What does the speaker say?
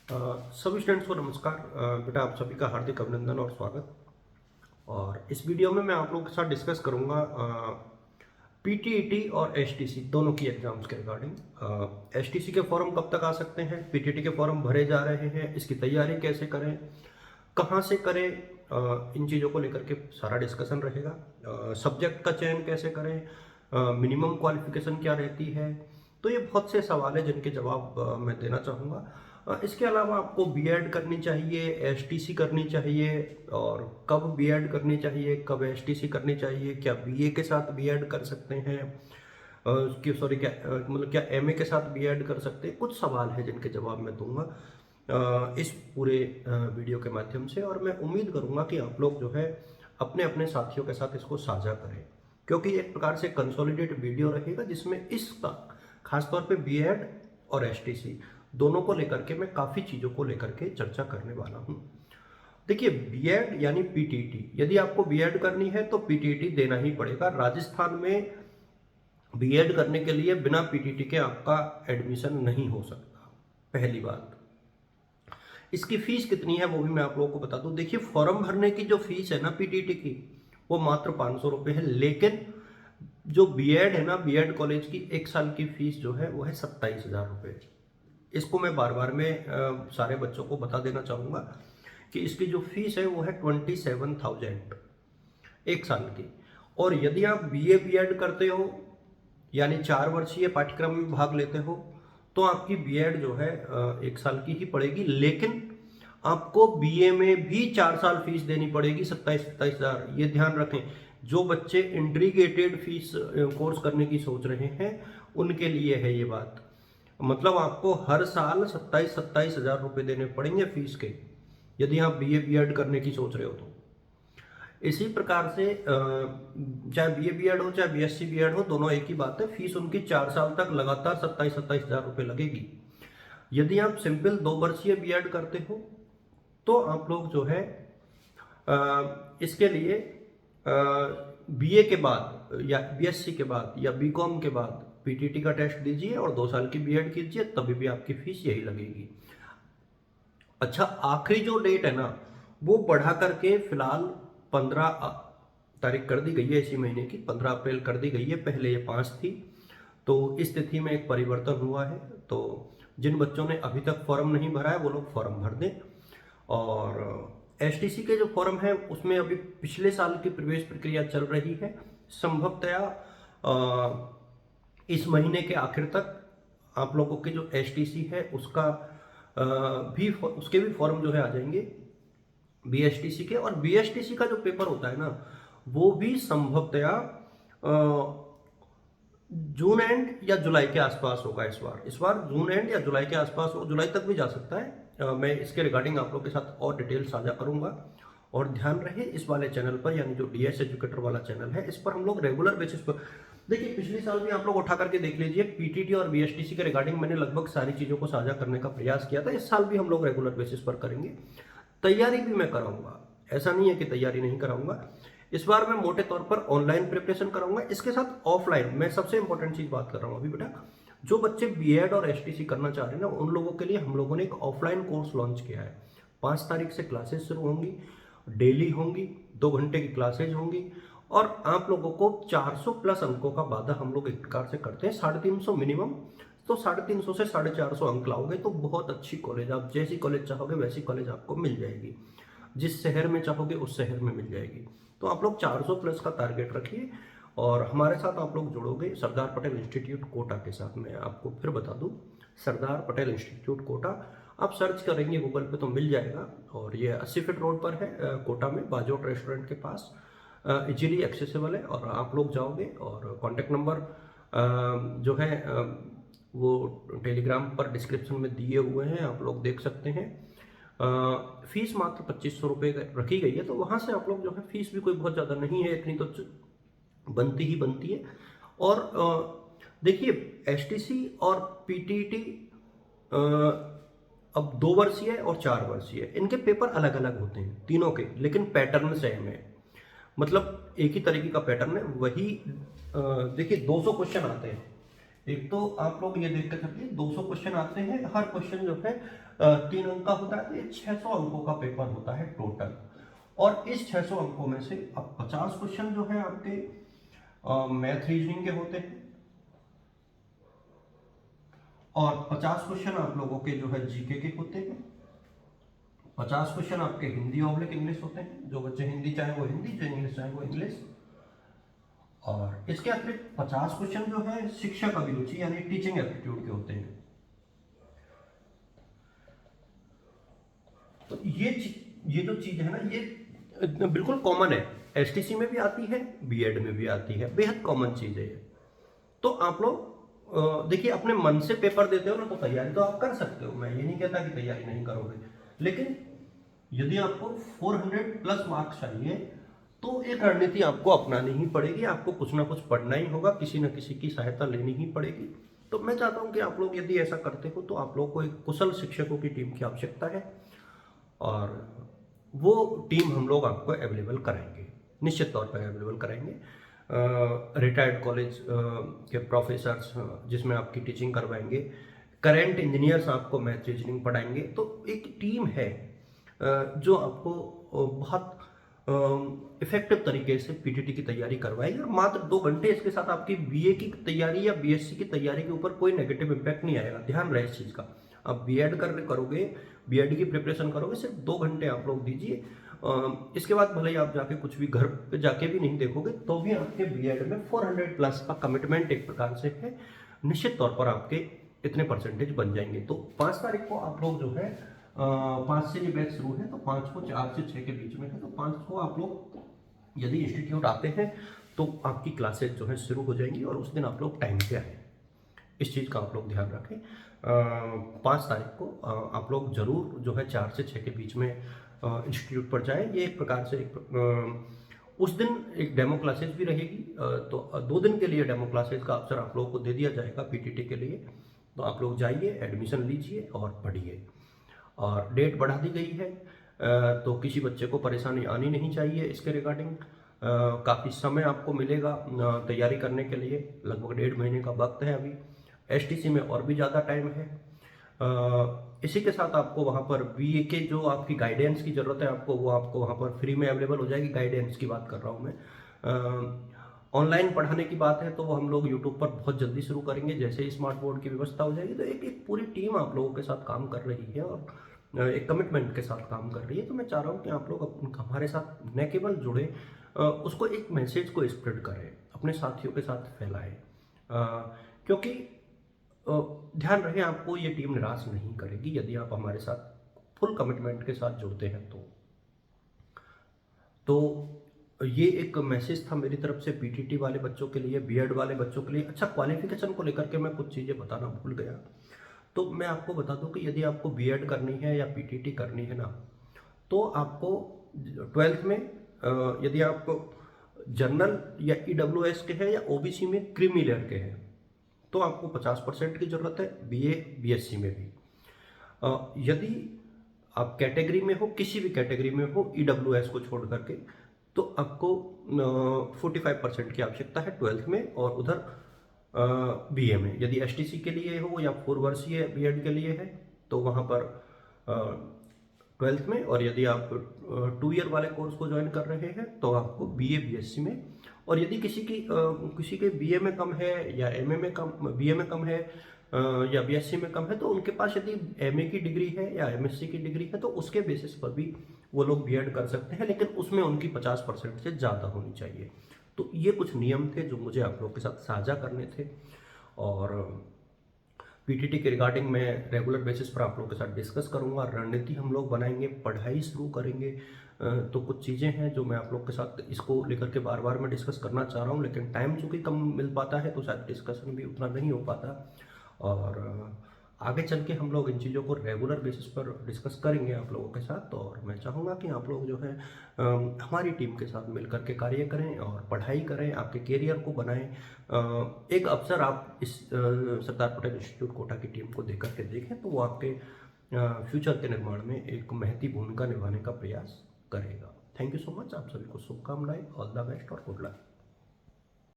सभी स्टूडेंट्स को नमस्कार। बेटा आप सभी का हार्दिक अभिनंदन और स्वागत। और इस वीडियो में मैं आप लोगों के साथ डिस्कस करूंगा पीटीईटी और एचटीसी दोनों की एग्जाम्स के रिगार्डिंग। एचटीसी के फॉर्म कब तक आ सकते हैं, पीटीईटी के फॉर्म भरे जा रहे हैं, इसकी तैयारी कैसे करें, कहाँ से करें, इन चीज़ों को लेकर के सारा डिस्कशन रहेगा। सब्जेक्ट का चयन कैसे करें, मिनिमम क्वालिफिकेशन क्या रहती है, तो ये बहुत से सवाल हैं जिनके जवाब मैं देना चाहूँगा। इसके अलावा आपको बीएड करनी चाहिए, एचटीसी करनी चाहिए, और कब बीएड करनी चाहिए, कब एचटीसी करनी चाहिए, क्या बीए के साथ बीएड कर सकते हैं, सॉरी क्या मतलब क्या एमए के साथ बीएड कर सकते हैं। कुछ सवाल है जिनके जवाब मैं दूंगा इस पूरे वीडियो के माध्यम से। और मैं उम्मीद करूंगा कि आप लोग जो है अपने अपने साथियों के साथ इसको साझा करें, क्योंकि एक प्रकार से कंसोलिडेट वीडियो रहेगा जिसमें इसका खासतौर पे बीएड और एचटीसी दोनों को लेकर के मैं काफ़ी चीज़ों को लेकर के चर्चा करने वाला हूँ। देखिए, बीएड यानी पीटीटी, यदि आपको बीएड करनी है तो पीटीटी देना ही पड़ेगा। राजस्थान में बीएड करने के लिए बिना पीटीटी के आपका एडमिशन नहीं हो सकता, पहली बात। इसकी फीस कितनी है वो भी मैं आप लोगों को बता दूं। देखिए, फॉर्म भरने की जो फीस है ना पीटीटी की, वो मात्र 500 रुपये है। लेकिन जो बीएड है ना, बीएड कॉलेज की एक साल की फीस जो है वो है 27,000 रुपये। इसको मैं बार बार में सारे बच्चों को बता देना चाहूँगा कि इसकी जो फीस है वो है 27,000 एक साल की। और यदि आप बीए बीएड करते हो यानी 4 वर्षीय पाठ्यक्रम में भाग लेते हो तो आपकी बीएड जो है एक साल की ही पड़ेगी। लेकिन आपको बीए में भी 4 साल फीस देनी पड़ेगी, 27,000। ये ध्यान रखें, जो बच्चे इंटीग्रेटेड फीस कोर्स करने की सोच रहे हैं उनके लिए है ये बात। मतलब आपको हर साल 27,000 रुपये देने पड़ेंगे फीस के, यदि आप बीए बीएड करने की सोच रहे हो तो। इसी प्रकार से चाहे बीए बीएड हो चाहे बीएससी बीएड हो, दोनों एक ही बात है। फीस उनकी 4 साल तक लगातार 27,000 रुपये लगेगी। यदि आप सिंपल 2 वर्षीय बीएड करते हो तो आप लोग जो है इसके लिए बीए के बाद या बीएससी के बाद या बीकॉम के बाद पीटीटी का टेस्ट दीजिए और 2 साल की बीएड कीजिए, तभी भी आपकी फीस यही लगेगी। अच्छा, आखिरी जो डेट है ना वो बढ़ा करके फिलहाल 15 तारीख कर दी गई है, इसी महीने की 15 अप्रैल कर दी गई है। पहले ये 5 थी, तो इस तिथि में एक परिवर्तन हुआ है। तो जिन बच्चों ने अभी तक फॉर्म नहीं भरा है वो लोग फॉर्म भर दें। और एचटीसी के जो फॉर्म है उसमें अभी पिछले साल की प्रवेश प्रक्रिया चल रही है। संभवतया इस महीने के आखिर तक आप लोगों के जो एचटीसी है उसका उसके भी फॉर्म जो है आ जाएंगे बीएचटीसी के। और बीएचटीसी का जो पेपर होता है ना वो भी संभवतया जून एंड या जुलाई के आसपास होगा। इस बार जून एंड या जुलाई के आसपास हो, जुलाई तक भी जा सकता है। मैं इसके रिगार्डिंग आप लोग के साथ और डिटेल साझा करूंगा। और ध्यान रहे, इस वाले चैनल पर यानी जो डीएस एजुकेटर वाला चैनल है, इस पर हम लोग रेगुलर बेसिस पर, देखिए पिछले साल भी आप लोग उठा करके देख लीजिए, पीटीटी और बीएचटीसी के रिगार्डिंग मैंने लगभग सारी चीज़ों को साझा करने का प्रयास किया था। इस साल भी हम लोग रेगुलर बेसिस पर करेंगे। तैयारी भी मैं कराऊंगा, ऐसा नहीं है कि तैयारी नहीं कराऊंगा। इस बार मैं मोटे तौर पर ऑनलाइन प्रिपरेशन कराऊंगा, इसके साथ ऑफलाइन। मैं सबसे इंपॉर्टेंट चीज बात कर रहा हूँ अभी बेटा, जो बच्चे बीएड और एचटीसी करना चाह रहे हैं ना उन लोगों के लिए हम लोगों ने एक ऑफलाइन कोर्स लॉन्च किया है। 5 तारीख से क्लासेस शुरू होंगी, डेली होंगी, 2 घंटे की क्लासेज होंगी। और आप लोगों को 400 प्लस अंकों का वादा हम लोग एक प्रकार से करते हैं, 350 मिनिमम। तो 350 से 450 अंक लाओगे तो बहुत अच्छी कॉलेज, आप जैसी कॉलेज चाहोगे वैसी कॉलेज आपको मिल जाएगी, जिस शहर में चाहोगे उस शहर में मिल जाएगी। तो आप लोग 400 प्लस का टारगेट रखिए और हमारे साथ आप लोग जुड़ोगे सरदार पटेल इंस्टीट्यूट कोटा के साथ। मैं आपको फिर बता दूं, सरदार पटेल इंस्टीट्यूट कोटा आप सर्च करेंगे गूगल पे तो मिल जाएगा। और ये 80 फीट रोड पर है, कोटा में बाजोट रेस्टोरेंट के पास, इजीली एक्सेसिबल है। और आप लोग जाओगे और कॉन्टेक्ट नंबर जो है वो टेलीग्राम पर डिस्क्रिप्शन में दिए हुए हैं, आप लोग देख सकते हैं। फीस मात्र 2500 रुपये रखी गई है, तो वहाँ से आप लोग जो है, फीस भी कोई बहुत ज़्यादा नहीं है, इतनी तो बनती ही बनती है। और देखिए, एचटीसी और पीटीटी अब 2 वर्षीय और 4 वर्षीय, इनके पेपर अलग अलग होते हैं तीनों के, लेकिन पैटर्न सेम है। मतलब एक ही तरीके का पैटर्न है। वही देखिए 200 क्वेश्चन आते हैं एक तो आप लोग ये देख कर चलिए 200 क्वेश्चन आते हैं, हर क्वेश्चन जो है 3 अंक का होता है, तो ये 600 अंकों का पेपर होता है टोटल। और इस 600 अंकों में से अब 50 क्वेश्चन जो है आपके मैथ रीजनिंग के होते हैं, और 50 क्वेश्चन आप लोगों के जो है जीके के होते हैं, 50 क्वेश्चन आपके हिंदी ऑब्लिक इंग्लिश होते हैं, जो बच्चे हिंदी चाहे वो हिंदी, जो इंग्लिश चाहे वो इंग्लिश। और इसके अतिरिक्त 50 क्वेश्चन जो है शिक्षक अभिरुचि यानी टीचिंग एप्टीट्यूड के होते हैं। तो ये जो चीज है ना, ये बिल्कुल कॉमन है, एसटीसी में भी आती है, बीएड में भी आती है, बेहद कॉमन चीज है ये। तो आप लोग देखिए अपने मन से पेपर देते हो ना, तो तैयारी तो आप कर सकते हो, मैं ये नहीं कहता कि तैयारी नहीं करोगे, लेकिन यदि आपको 400 प्लस मार्क्स चाहिए तो एक रणनीति आपको अपनानी ही पड़ेगी, आपको कुछ ना कुछ पढ़ना ही होगा, किसी न किसी की सहायता लेनी ही पड़ेगी। तो मैं चाहता हूं कि आप लोग यदि ऐसा करते हो तो आप लोग को एक कुशल शिक्षकों की टीम की आवश्यकता है, और वो टीम हम लोग आपको अवेलेबल कराएंगे, निश्चित तौर पर अवेलेबल कराएंगे। रिटायर्ड कॉलेज के प्रोफेसर्स जिसमें आपकी टीचिंग करवाएंगे, करेंट इंजीनियर्स आपको मैथ रीजनिंग पढ़ाएंगे। तो एक टीम है जो आपको बहुत इफेक्टिव तरीके से पीटीटी की तैयारी करवाएगी, और मात्र 2 घंटे इसके साथ आपकी बीए की तैयारी या बीएससी की तैयारी के ऊपर कोई नेगेटिव इम्पैक्ट नहीं आएगा। ध्यान रहे इस चीज़ का, आप बीएड करोगे, बीएड की प्रिपरेशन करोगे, सिर्फ 2 घंटे आप लोग दीजिए। इसके बाद भले ही आप जाके कुछ भी घर पे जाके भी नहीं देखोगे, तो भी आपके बीएड में 400 प्लस का कमिटमेंट एक प्रकार से है, निश्चित तौर पर आपके इतने परसेंटेज बन जाएंगे। तो 5 तारीख को आप लोग जो है 5 से ये बैच शुरू है, तो 5 को 4 से 6 के बीच में है, तो 5 को आप लोग यदि इंस्टीट्यूट आते हैं तो आपकी क्लासेज जो है शुरू हो जाएंगी, और उस दिन आप लोग टाइम पे आए, इस चीज़ का आप लोग ध्यान रखें। 5 तारीख को आप लोग जरूर जो है 4 से 6 के बीच में इंस्टीट्यूट पर जाएं। ये एक प्रकार से उस दिन एक डेमो क्लासेज भी रहेगी, तो 2 दिन के लिए डेमो क्लासेज का अवसर आप लोगों को दे दिया जाएगा पीटीटी के लिए। तो आप लोग जाइए, एडमिशन लीजिए और पढ़िए। और डेट बढ़ा दी गई है, तो किसी बच्चे को परेशानी आनी नहीं चाहिए इसके रिगार्डिंग। काफ़ी समय आपको मिलेगा तैयारी करने के लिए, लगभग 1.5 महीने का वक्त है अभी। एसटीसी में और भी ज़्यादा टाइम है। इसी के साथ आपको वहाँ पर बीए के जो आपकी गाइडेंस की ज़रूरत है आपको, वो आपको वहाँ पर फ्री में अवेलेबल हो जाएगी। गाइडेंस की बात कर रहा हूँ मैं। ऑनलाइन पढ़ाने की बात है तो वो हम लोग यूट्यूब पर बहुत जल्दी शुरू करेंगे, जैसे ही स्मार्ट बोर्ड की व्यवस्था हो जाएगी। तो एक पूरी टीम आप लोगों के साथ काम कर रही है, और एक कमिटमेंट के साथ काम कर रही है। तो मैं चाह रहा हूँ कि आप लोग हमारे साथ न केवल जुड़े, उसको एक मैसेज को स्प्रेड करें, अपने साथियों के साथ फैलाएं, क्योंकि ध्यान रहे आपको ये टीम निराश नहीं करेगी यदि आप हमारे साथ फुल कमिटमेंट के साथ जुड़ते हैं। तो ये एक मैसेज था मेरी तरफ से पीटीटी वाले बच्चों के लिए, बीएड वाले बच्चों के लिए। अच्छा, क्वालिफिकेशन को लेकर के मैं कुछ चीज़ें बताना भूल गया, तो मैं आपको बता दूं कि यदि आपको बीएड करनी है या पीटीटी करनी है ना, तो आपको 12th में यदि आप जनरल या ईडब्ल्यूएस के हैं या ओबीसी में क्रीमी लेयर के हैं, तो आपको 50% की ज़रूरत है, बीए बीएससी में भी। यदि आप कैटेगरी में हो, किसी भी कैटेगरी में हो ईडब्ल्यूएस को छोड़ करके, तो आपको 45% की आवश्यकता है 12th में, और उधर बीए में। यदि एसटीसी के लिए हो या 4 वर्षीय बीएड के लिए है तो वहाँ पर 12th में, और यदि आप 2 ईयर वाले कोर्स को ज्वाइन कर रहे हैं तो आपको बीए बीएससी में। और यदि किसी के बीए में कम है या एमए में कम, बीए में कम है या बीएससी में कम है, तो उनके पास यदि एमए की डिग्री है या एमएससी की डिग्री है तो उसके बेसिस पर भी वो लोग बीएड कर सकते हैं, लेकिन उसमें उनकी 50% से ज़्यादा होनी चाहिए। तो ये कुछ नियम थे जो मुझे आप लोग के साथ साझा करने थे, और पीटीटी के रिगार्डिंग मैं रेगुलर बेसिस पर आप लोगों के साथ डिस्कस करूंगा, रणनीति हम लोग बनाएंगे, पढ़ाई शुरू करेंगे। तो कुछ चीज़ें हैं जो मैं आप लोग के साथ इसको लेकर के बार बार मैं डिस्कस करना चाह रहा हूँ, लेकिन टाइम चूँकि कम मिल पाता है तो शायद डिस्कशन भी उतना नहीं हो पाता। और आगे चल के हम लोग इन चीज़ों को रेगुलर बेसिस पर डिस्कस करेंगे आप लोगों के साथ। और मैं चाहूँगा कि आप लोग जो है हमारी टीम के साथ मिलकर के कार्य करें और पढ़ाई करें, आपके कैरियर को बनाएं। एक अवसर आप इस सरदार पटेल इंस्टीट्यूट कोटा की टीम को देकर के देखें तो वो आपके फ्यूचर के निर्माण में एक महती भूमिका निभाने का प्रयास करेगा। थैंक यू सो मच, आप सभी को शुभकामनाएं, ऑल द बेस्ट और गुड लक।